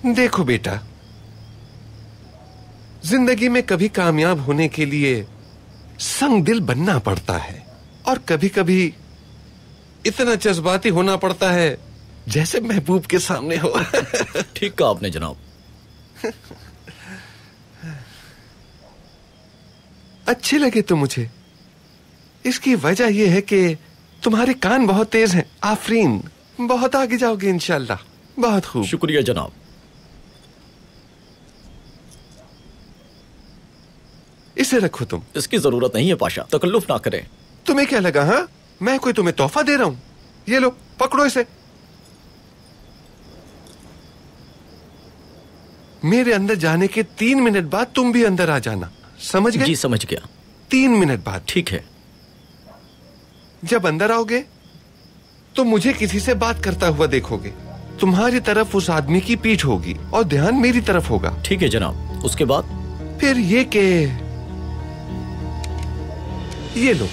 देखो बेटा, जिंदगी में कभी कामयाब होने के लिए संग दिल बनना पड़ता है और कभी कभी इतना जज्बाती होना पड़ता है जैसे महबूब के सामने हो। ठीक कहा आपने जनाब। अच्छे लगे तो मुझे। इसकी वजह यह है कि तुम्हारे कान बहुत तेज हैं। आफरीन, बहुत आगे जाओगे इंशाल्लाह। बहुत खूब। शुक्रिया जनाब। इसे रखो तुम। इसकी जरूरत नहीं है पाशा, तकल्लुफ ना करें। तुम्हें क्या लगा? हाँ, मैं कोई तुम्हें तोहफा दे रहा हूं? ये लो, पकड़ो इसे। मेरे अंदर जाने के 3 मिनट बाद तुम भी अंदर आ जाना, समझ गए? जी समझ गया। 3 मिनट बाद। ठीक है। जब अंदर आओगे तो मुझे किसी से बात करता हुआ देखोगे। तुम्हारी तरफ उस आदमी की पीठ होगी और ध्यान मेरी तरफ होगा। ठीक है जनाब। उसके बाद? फिर ये लो,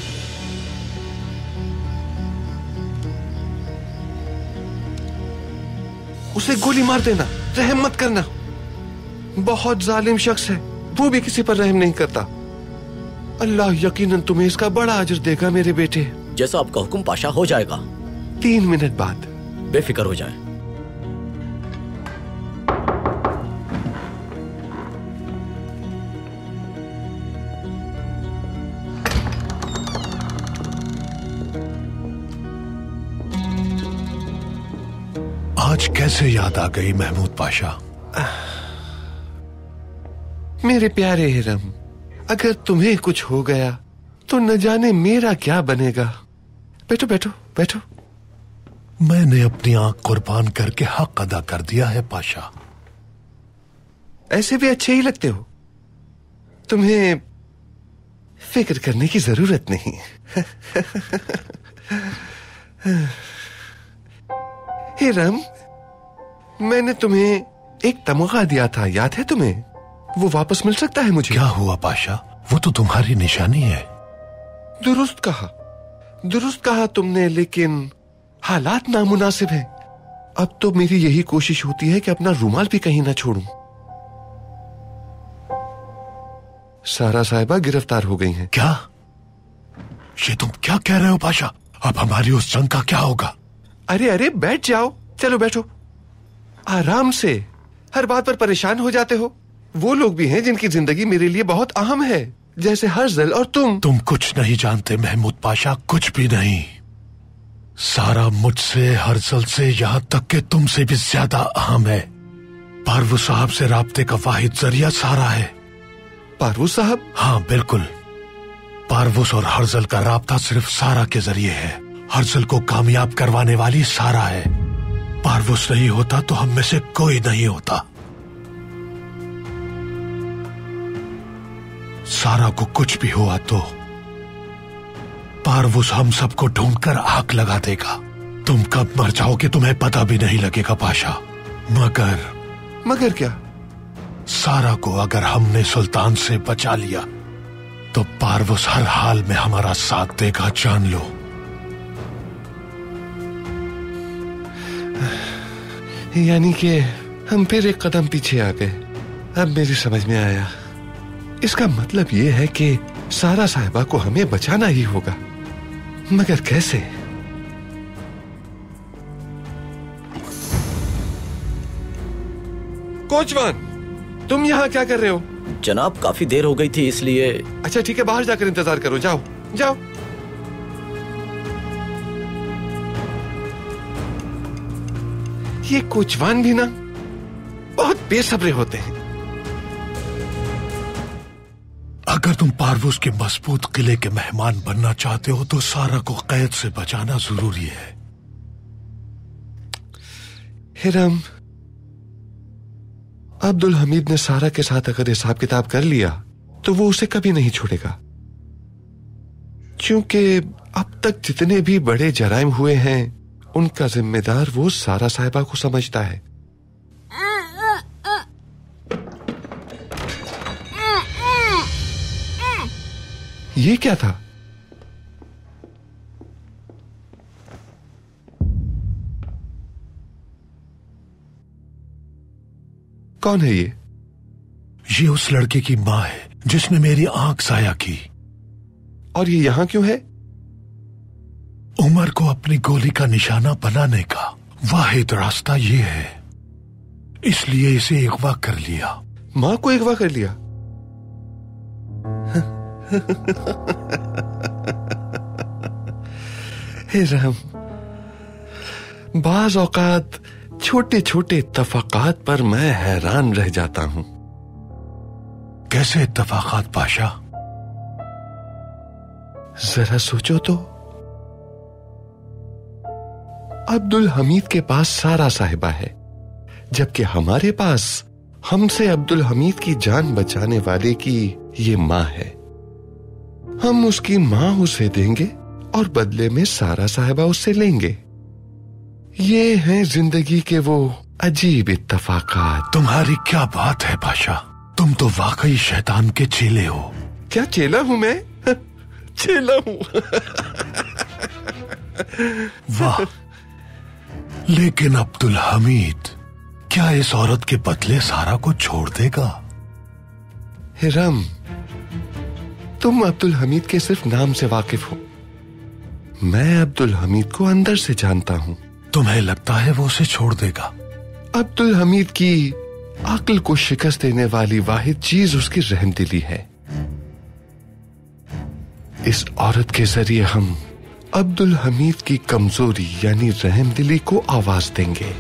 उसे गोली मार देना, रहम मत करना। बहुत जालिम शख्स है, वो भी किसी पर रहम नहीं करता। अल्लाह यकीनन तुम्हें इसका बड़ा अजर देगा मेरे बेटे। जैसा आपका हुक्म पाशा, हो जाएगा। 3 मिनट बाद। बेफिक्र हो जाए। आज कैसे याद आ गई महमूद पाशा? मेरे प्यारे हिरम, अगर तुम्हें कुछ हो गया तो न जाने मेरा क्या बनेगा। बैठो बैठो बैठो। मैंने अपनी आंख कुर्बान करके हक अदा कर दिया है पाशा। ऐसे भी अच्छे ही लगते हो, तुम्हें फिक्र करने की जरूरत नहीं। हिरम, मैंने तुम्हें एक तमगा दिया था, याद है तुम्हें? वो वापस मिल सकता है मुझे? क्या हुआ पाशा? वो तो तुम्हारी निशानी है। दुरुस्त कहा, दुरुस्त कहा तुमने, लेकिन हालात नामुनासिब हैं। अब तो मेरी यही कोशिश होती है कि अपना रुमाल भी कहीं ना छोड़ूं। सारा साहिबा गिरफ्तार हो गई हैं। क्या? ये तुम क्या कह रहे हो पाशा? अब हमारी उस जंग का क्या होगा? अरे अरे बैठ जाओ, चलो बैठो आराम से। हर बात पर परेशान हो जाते हो। वो लोग भी हैं जिनकी जिंदगी मेरे लिए बहुत अहम है, जैसे हर्जल और तुम। तुम कुछ नहीं जानते महमूद पाशा, कुछ भी नहीं। सारा मुझसे, हर्जल से, यहां तक कि तुमसे भी ज्यादा अहम है। पारवू साहब से राब्ते का वाहिद जरिया सारा है। पारवू साहब? हाँ बिल्कुल। पारवूस और हर्जल का राब्ता सिर्फ सारा के जरिए है। हर्जल को कामयाब करवाने वाली सारा है। पारवूस नहीं होता तो हम में से कोई नहीं होता। सारा को कुछ भी हुआ तो पारवूस हम सबको ढूंढकर आग लगा देगा। तुम कब मर जाओगे तुम्हें पता भी नहीं लगेगा पाशा। मगर क्या? सारा को अगर हमने सुल्तान से बचा लिया तो पारवूस हर हाल में हमारा साथ देगा, जान लो। यानी कि हम फिर एक कदम पीछे आ गए। अब मेरी समझ में आया। इसका मतलब यह है कि सारा साहिबा को हमें बचाना ही होगा, मगर कैसे? कोचवान, तुम यहाँ क्या कर रहे हो? जनाब काफी देर हो गई थी इसलिए। अच्छा ठीक है, बाहर जाकर इंतजार करो। जाओ जाओ। ये कोचवान भी ना बहुत बेसब्रे होते हैं। अगर तुम पारवूस के मजबूत किले के मेहमान बनना चाहते हो तो सारा को कैद से बचाना जरूरी है। हिरम, अब्दुल हमीद ने सारा के साथ अगर हिसाब किताब कर लिया तो वो उसे कभी नहीं छोड़ेगा, क्योंकि अब तक जितने भी बड़े जराइम हुए हैं उनका जिम्मेदार वो सारा साहिबा को समझता है। ये क्या था? कौन है ये? ये उस लड़के की माँ है जिसने मेरी आंख साया की। और ये यहां क्यों है? उमर को अपनी गोली का निशाना बनाने का वाहिद रास्ता ये है, इसलिए इसे अगवा कर लिया। मां को अगवा कर लिया? हे रहम, बाज औकात छोटे छोटे इत्तफाकात पर मैं हैरान रह जाता हूं। कैसे इत्तफाकात पाशा? जरा सोचो तो, अब्दुल हमीद के पास सारा साहिबा है, जबकि हमारे पास हमसे अब्दुल हमीद की जान बचाने वाले की ये मां है। हम उसकी मां उसे देंगे और बदले में सारा साहिबा उससे लेंगे। ये हैं जिंदगी के वो अजीब इत्तफाकात। तुम्हारी क्या बात है पाशा, तुम तो वाकई शैतान के चेले हो। क्या चेला हूं मैं? चेला हूं। वाह, लेकिन अब्दुल हमीद क्या इस औरत के बदले सारा को छोड़ देगा? हिरम, तुम अब्दुल हमीद के सिर्फ नाम से वाकिफ हो, मैं अब्दुल हमीद को अंदर से जानता हूं। तुम्हें लगता है वो उसे छोड़ देगा? अब्दुल हमीद की अक्ल को शिकस्त देने वाली वाहिद चीज उसकी रहमदिली है। इस औरत के जरिए हम अब्दुल हमीद की कमजोरी यानी रहमदिली को आवाज देंगे।